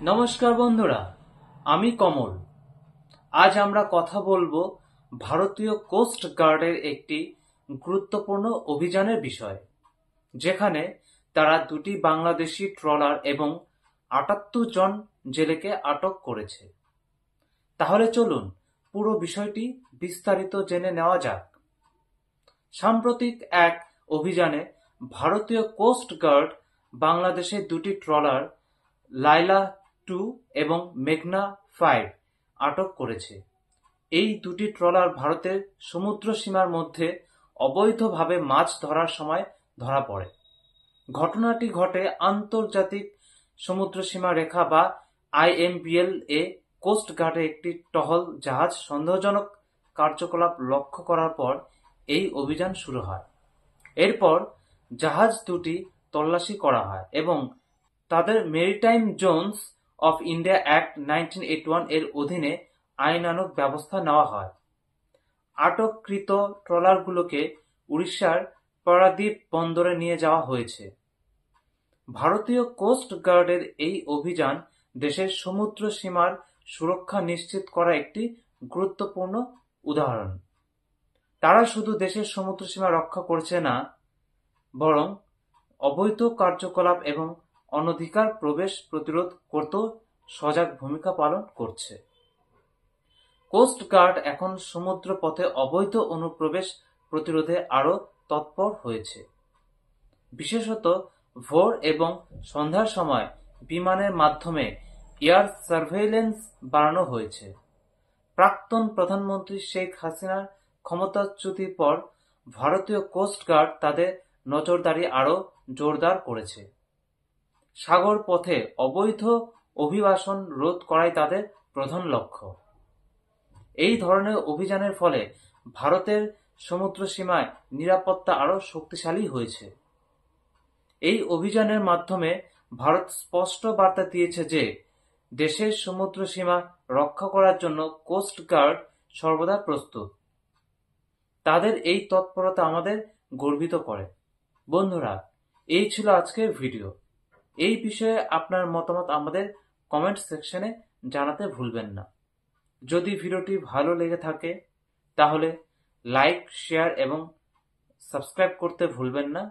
নমস্কার বন্ধুরা, আমি কমল। আজ আমরা কথা বলবো ভারতীয় কোস্ট গার্ডের একটি গুরুত্বপূর্ণ অভিযানের বিষয়ে, যেখানে তারা দুটি বাংলাদেশি ট্রলার এবং ৭৮ জন জেলেকে আটক করেছে। তাহলে চলুন পুরো বিষয়টি বিস্তারিত জেনে নেওয়া যাক। সাম্প্রতিক এক অভিযানে ভারতীয় কোস্ট গার্ড বাংলাদেশের দুটি ট্রলার লায়লা 2 এবং মেঘনা 5 আটক করেছে। এই দুটি ট্রলার ভারতের সমুদ্র সীমার মধ্যে অবৈধভাবে মাছ ধরার সময় ধরা পড়ে। ঘটনাটি ঘটে আন্তর্জাতিক সমুদ্র সীমা রেখা বা IMBL এ। কোস্ট গার্ডের একটি টহল জাহাজ সন্দেহজনক কার্যকলাপ লক্ষ্য করার পর এই অভিযান শুরু হয়। এরপর জাহাজ দুটি তল্লাশি করা হয় এবং তাদের maritime Jones of India act 1981 এর অধীনে আইনানুগ ব্যবস্থা নেওয়া হয়। আটককৃত ট্রলারগুলোকে উড়িষ্যার পারাদ্বীপ বন্দরে নিয়ে যাওয়া হয়েছে। ভারতীয় কোস্ট গার্ডের এই অভিযান দেশের সমুদ্র সীমার সুরক্ষা নিশ্চিত করা একটি গুরুত্বপূর্ণ উদাহরণ। তারা শুধু দেশের সমুদ্র সীমা রক্ষা করছে না, বরং অবৈধ কার্যকলাপ এবং অনধিকার প্রবেশ প্রতিরোধ করতেও সজাগ ভূমিকা পালন করছে। কোস্ট গার্ড এখন সমুদ্র পথে অবৈধ অনুপ্রবেশ প্রতিরোধে আরও তৎপর হয়েছে। বিশেষত ভোর এবং সন্ধ্যার সময় বিমানের মাধ্যমে এয়ার সার্ভেইলেন্স বাড়ানো হয়েছে। প্রাক্তন প্রধানমন্ত্রী শেখ হাসিনার ক্ষমতাচ্যুতির পর ভারতীয় কোস্ট গার্ড তাদের নজরদারি আরও জোরদার করেছে। সাগর পথে অবৈধ অভিবাসন রোধ করাই তাদের প্রধান লক্ষ্য। এই ধরনের অভিযানের ফলে ভারতের সমুদ্র সীমায় নিরাপত্তা আরও শক্তিশালী হয়েছে। এই অভিযানের মাধ্যমে ভারত স্পষ্ট বার্তা দিয়েছে যে দেশের সমুদ্র সীমা রক্ষা করার জন্য কোস্ট গার্ড সর্বদা প্রস্তুত। তাদের এই তৎপরতা আমাদের গর্বিত করে। বন্ধুরা, এই ছিল আজকের ভিডিও। এই বিষয়ে আপনার মতামত আমাদের কমেন্ট সেকশনে জানাতে ভুলবেন না। যদি ভিডিওটি ভালো লেগে থাকে তাহলে লাইক, শেয়ার এবং সাবস্ক্রাইব করতে ভুলবেন না।